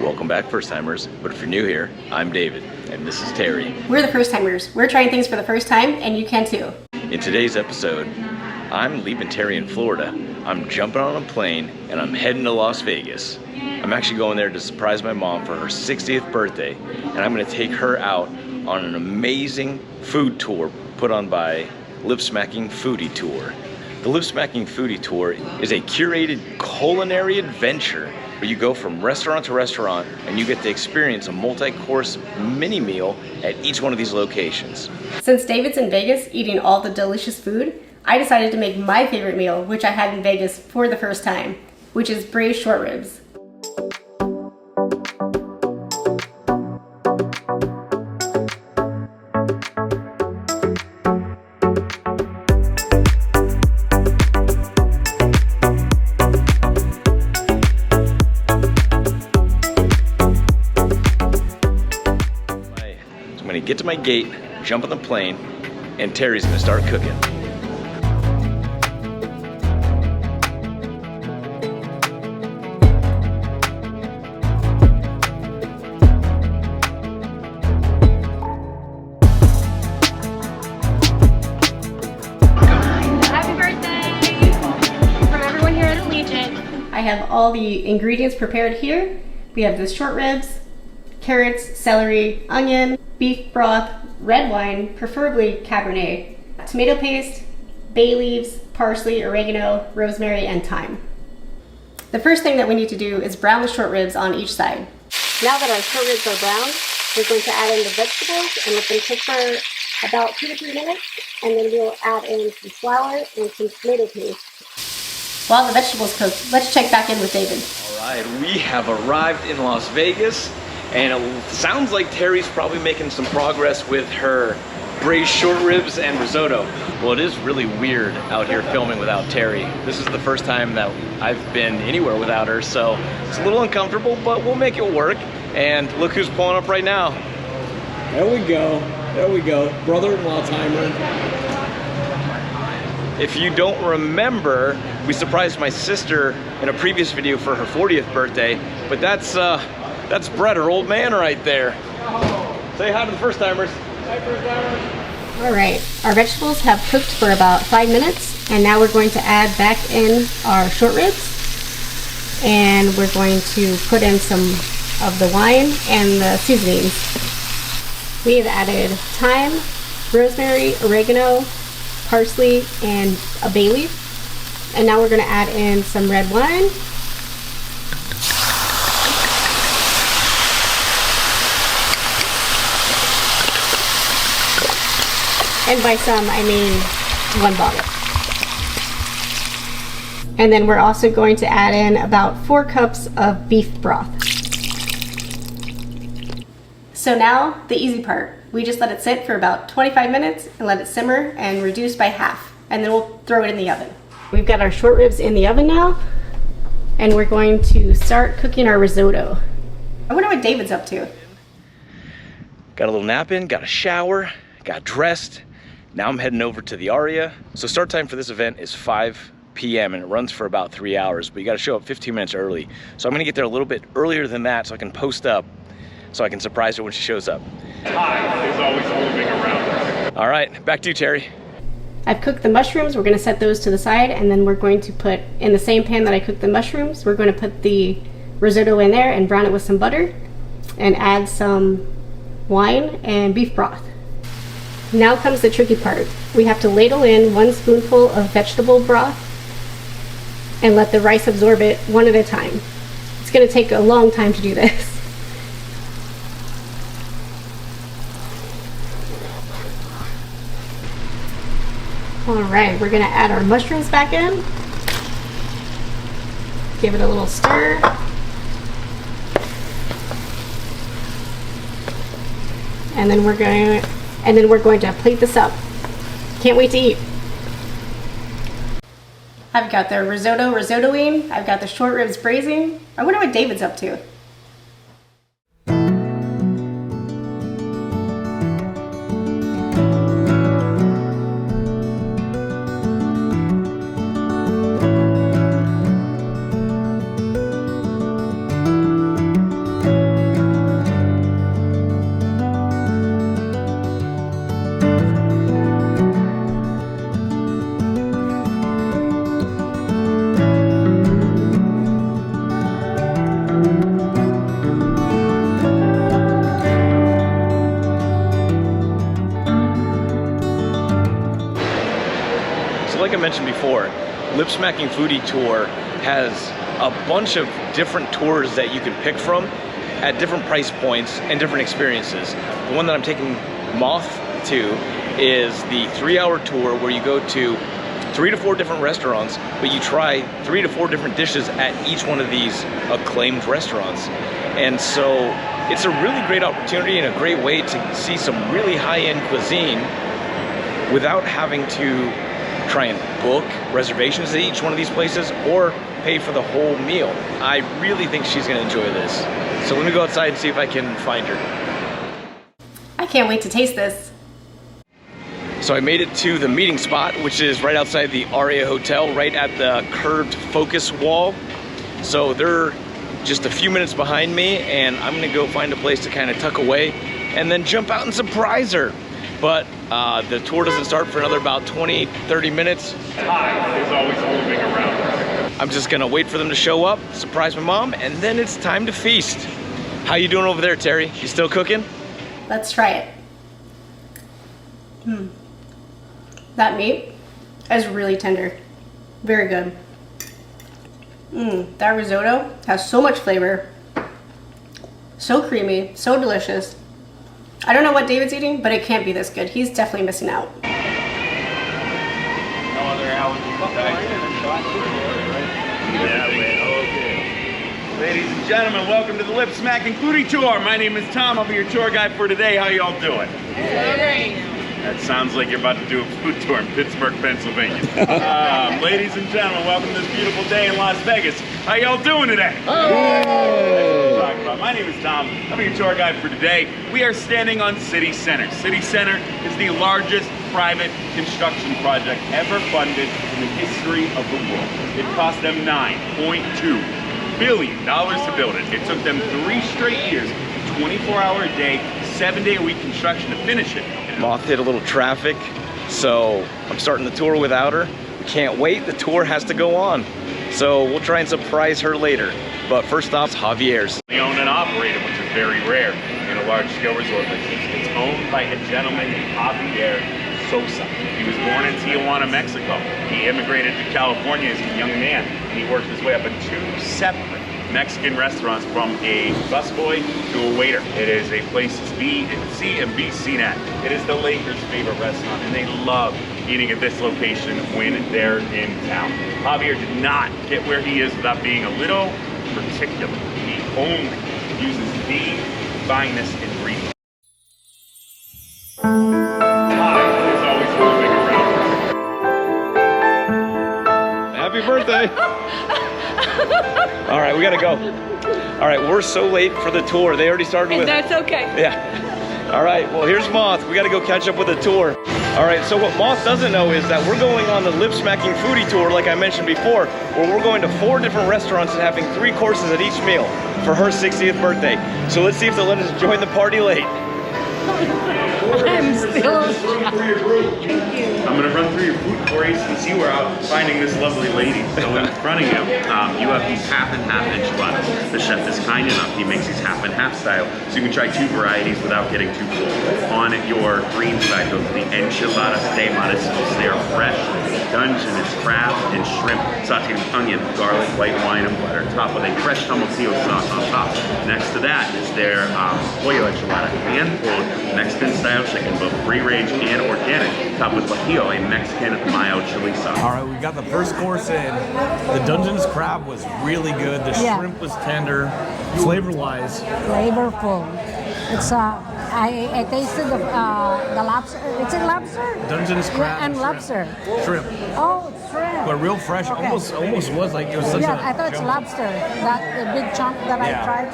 Welcome back, first-timers, but if you're new here, I'm David, and this is Terry. We're the first-timers. We're trying things for the first time, and you can too. In today's episode, I'm leaving Terry in Florida. I'm jumping on a plane, and I'm heading to Las Vegas. I'm actually going there to surprise my mom for her 60th birthday, and I'm going to take her out on an amazing food tour put on by Lip Smacking Foodie Tour. The Lip Smacking Foodie Tour is a curated culinary adventure where you go from restaurant to restaurant and you get to experience a multi-course mini meal at each one of these locations. Since David's in Vegas eating all the delicious food, I decided to make my favorite meal, which I had in Vegas for the first time, which is braised short ribs. Get to my gate, jump on the plane, and Terry's gonna start cooking. Happy birthday from everyone here at Allegiant. I have all the ingredients prepared here. We have the short ribs, carrots, celery, onion, beef broth, red wine, preferably Cabernet, tomato paste, bay leaves, parsley, oregano, rosemary, and thyme. The first thing that we need to do is brown the short ribs on each side. Now that our short ribs are browned, we're going to add in the vegetables and let them cook for about 2 to 3 minutes, and then we'll add in some flour and some tomato paste. While the vegetables cook, let's check back in with David. All right, we have arrived in Las Vegas. And it sounds like Terry's probably making some progress with her braised short ribs and risotto. Well, it is really weird out here filming without Terry. This is the first time that I've been anywhere without her, so it's a little uncomfortable, but we'll make it work. And look who's pulling up right now. There we go. There we go. Brother-in-law timer. If you don't remember, we surprised my sister in a previous video for her 40th birthday, but that's Brett, her old man, right there. Say hi to the first-timers. Hi, first-timers. All right, our vegetables have cooked for about 5 minutes, and now we're going to add back in our short ribs, and we're going to put in some of the wine and the seasonings. We have added thyme, rosemary, oregano, parsley, and a bay leaf, and now we're going to add in some red wine. And by some, I mean 1 bottle. And then we're also going to add in about 4 cups of beef broth. So now, the easy part. We just let it sit for about 25 minutes and let it simmer and reduce by half. And then we'll throw it in the oven. We've got our short ribs in the oven now. And we're going to start cooking our risotto. I wonder what David's up to. Got a little nap in, got a shower, got dressed. Now I'm heading over to the ARIA. So start time for this event is 5 p.m. and it runs for about 3 hours, but you gotta show up 15 minutes early. So I'm gonna get there a little bit earlier than that so I can post up, so I can surprise her when she shows up. Time is always moving around. All right, back to you, Terry. I've cooked the mushrooms. We're gonna set those to the side, and then we're going to put, in the same pan that I cooked the mushrooms, we're gonna put the risotto in there and brown it with some butter and add some wine and beef broth. Now comes the tricky part. We have to ladle in 1 spoonful of vegetable broth and let the rice absorb it one at a time. It's gonna take a long time to do this. All right, we're gonna add our mushrooms back in. Give it a little stir. And then we're going to plate this up. Can't wait to eat. I've got the risottoing. I've got the short ribs braising. I wonder what David's up to. Lip Smacking Foodie Tour has a bunch of different tours that you can pick from at different price points and different experiences. The one that I'm taking Moth to is the 3-hour tour where you go to 3 to 4 different restaurants, but you try 3 to 4 different dishes at each one of these acclaimed restaurants. And so it's a really great opportunity and a great way to see some really high-end cuisine without having to try and book reservations at each one of these places or pay for the whole meal. I really think she's gonna enjoy this. So let me go outside and see if I can find her. I can't wait to taste this. So I made it to the meeting spot, which is right outside the ARIA Hotel, right at the curved focus wall. So they're just a few minutes behind me, and I'm gonna go find a place to kind of tuck away and then jump out and surprise her. But the tour doesn't start for another about 20, 30 minutes. Time is always moving around us. I'm just gonna wait for them to show up, surprise my mom, and then it's time to feast. How you doing over there, Terry? You still cooking? Let's try it. That meat is really tender. Very good. That risotto has so much flavor. So creamy, so delicious. I don't know what David's eating, but it can't be this good. He's definitely missing out. No other allergies. Okay. Ladies and gentlemen, welcome to the Lip Smacking Foodie Tour. My name is Tom. I'll be your tour guide for today. How y'all doing? Great. That sounds like you're about to do a food tour in Pittsburgh, Pennsylvania. Ladies and gentlemen, welcome to this beautiful day in Las Vegas. How y'all doing today? My name is Tom. I'll be your tour guide for today. We are standing on City Center. City Center is the largest private construction project ever funded in the history of the world. It cost them $9.2 billion to build it. It took them 3 straight years, 24-hour-a-day, 7-day-a-week construction to finish it. Moth hit a little traffic, so I'm starting the tour without her. We can't wait, the tour has to go on. So we'll try and surprise her later. But first off, Javiers. Owned and operated, which is very rare in a large-scale resort like this. It's owned by a gentleman named Javier. He was born in Tijuana, Mexico. He immigrated to California as a young man, and he worked his way up in 2 separate Mexican restaurants, from a busboy to a waiter. It is a place to see and be seen at. It is the Lakers' favorite restaurant, and they love eating at this location when they're in town. Javier did not get where he is without being a little particular. He only uses the finest ingredients. Happy birthday! All right, we gotta go. All right, we're so late for the tour. They already started with... That's okay. Yeah. All right, well, here's Moth. We gotta go catch up with the tour. All right, so what Moth doesn't know is that we're going on the Lip Smacking Foodie Tour, like I mentioned before, where we're going to 4 different restaurants and having 3 courses at each meal for her 60th birthday. So let's see if they'll let us join the party late. I'm still shocked. Thank you. I'm going to run through your food for you so you can see where I'm finding this lovely lady. So in front of you, you have these half and half enchiladas. The chef is kind enough, he makes these half and half style, so you can try 2 varieties without getting too full. On your green side goes the enchiladas de mariscos. They are fresh, Dungeness crab and shrimp, sauteed with onion, garlic, white wine, and butter, topped with a fresh tomatillo sauce on top. Next to that is their pollo enchilada, hand-pulled Mexican style chicken, both free-range and organic, topped with guajillo, a Mexican mild chili sauce. All right, we got the first course in. The Dungeness crab was really good. The shrimp was tender, flavor-wise. Flavorful. It's I tasted the lobster. Is it lobster? Dungeness crab and lobster. Shrimp. Oh, shrimp. But real fresh. Okay. Almost was like it was such a... I thought it's jump. lobster. That the big chunk that Yeah. I tried.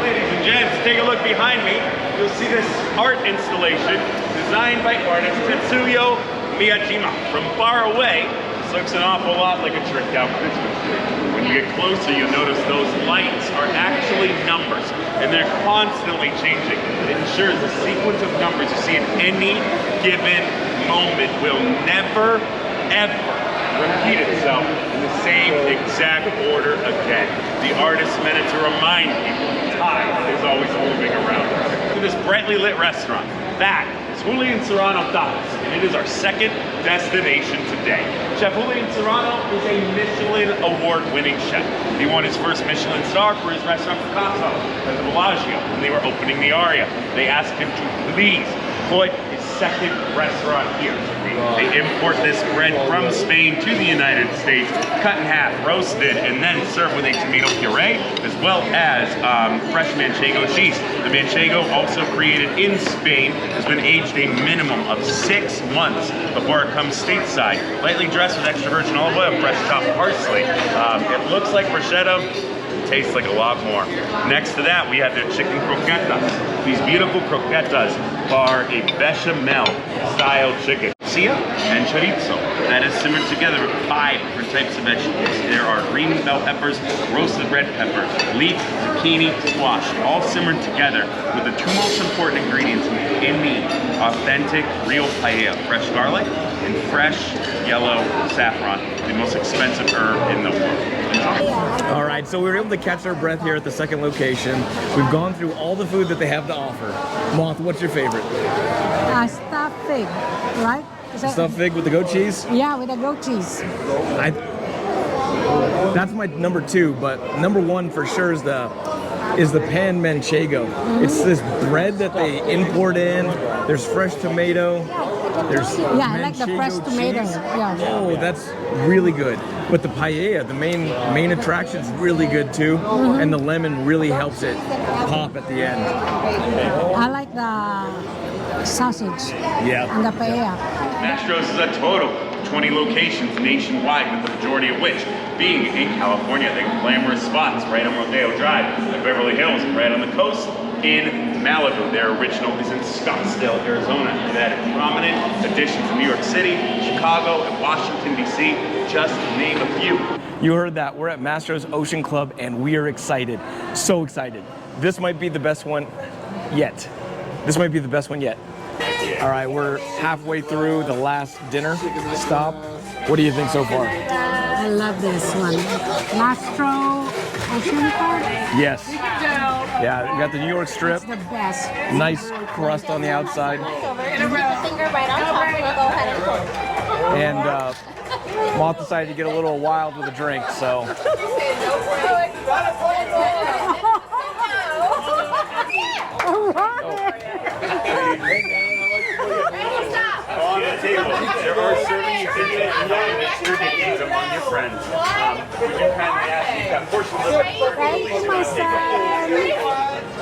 Ladies and gents, take a look behind me. You'll see this art installation designed by artist Tetsuyo Miyajima. From far away, this looks an awful lot like a tricked out Christmas tree. When you get closer, you'll notice those lights are actually numbers, and they're constantly changing. It ensures the sequence of numbers you see in any given moment will never, ever repeat itself in the same exact order again. The artist meant it to remind people time is always moving around us. To this brightly lit restaurant, that is Julian Serrano Tapas, and it is our second destination today. Chef Julian Serrano is a Michelin award-winning chef. He won his first Michelin star for his restaurant Picasso at the Bellagio when they were opening the ARIA. They asked him to please put his second restaurant here. They import this bread from Spain to the United States, cut in half, roasted, and then served with a tomato puree, as well as fresh manchego cheese. The manchego, also created in Spain, has been aged a minimum of 6 months before it comes stateside. Lightly dressed with extra virgin olive oil, fresh chopped parsley. It looks like bruschetta. Tastes like a lot more. Next to that, we have the chicken croquetas. These beautiful croquetas are a bechamel style chicken. Sia and chorizo that is simmered together with 5 different types of vegetables. There are green bell peppers, roasted red pepper, leek, zucchini, squash, all simmered together with the 2 most important ingredients in the authentic real paella: fresh garlic and fresh yellow saffron, the most expensive herb in the world. All right, so we were able to catch our breath here at the second location. We've gone through all the food that they have to offer. Moth, what's your favorite? Stuffed pig, right? Stuffed fig with the goat cheese? Yeah, with the goat cheese. That's my number 2, but number 1 for sure is the pan manchego. It's this bread that they import in. There's fresh tomato. There's I like the fresh manchego tomato. cheese. Yeah. Oh, that's really good. But the paella, the main attraction, is really good too, and the lemon really helps it pop at the end. I like the sausage Yeah. and the paella. Mastro's is a total of 20 locations nationwide, with the majority of which being in California. They have glamorous spots right on Rodeo Drive, in Beverly Hills, right on the coast in Malibu. Their original is in Scottsdale, Arizona. They've added prominent additions in New York City, Chicago, and Washington, D.C., just to name a few. You heard that. We're at Mastro's Ocean Club, and we are excited. So excited. This might be the best one yet. This might be the best one yet. All right, we're halfway through the last dinner stop. What do you think so far? I love this one. Mastro Ocean Club. Yes. Yeah, you got the New York strip. It's the best. Nice crust on the outside. And Moth decided to get a little wild with a drink, so. On the table, there are serving utensils and non-distributions among your friends. Would you kindly ask you that portion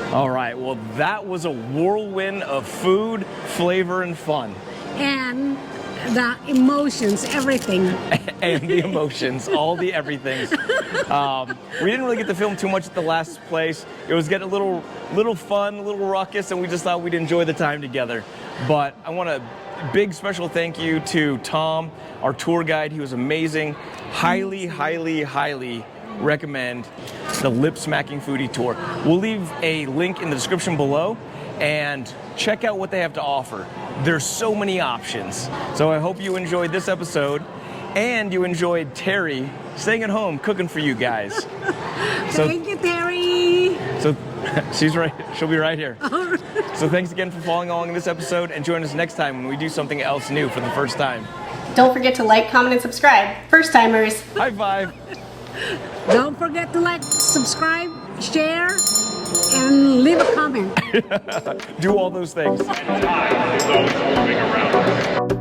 of All right, well, that was a whirlwind of food, flavor, and fun. And the emotions, everything. And the emotions, all the everythings. We didn't really get to film too much at the last place. It was getting a little fun, a little ruckus, and we just thought we'd enjoy the time together. But I want a big special thank you to Tom, our tour guide. He was amazing. Highly, highly, highly recommend the Lip Smacking Foodie Tour. We'll leave a link in the description below and check out what they have to offer. There's so many options. So I hope you enjoyed this episode and you enjoyed Terry staying at home cooking for you guys. Thank you, Terry. So she's right, she'll be right here. So thanks again for following along in this episode, and join us next time when we do something else new for the first time. Don't forget to like, comment, and subscribe. First timers. High five. Don't forget to like, subscribe, share, and leave a comment. Do all those things. time is always moving around.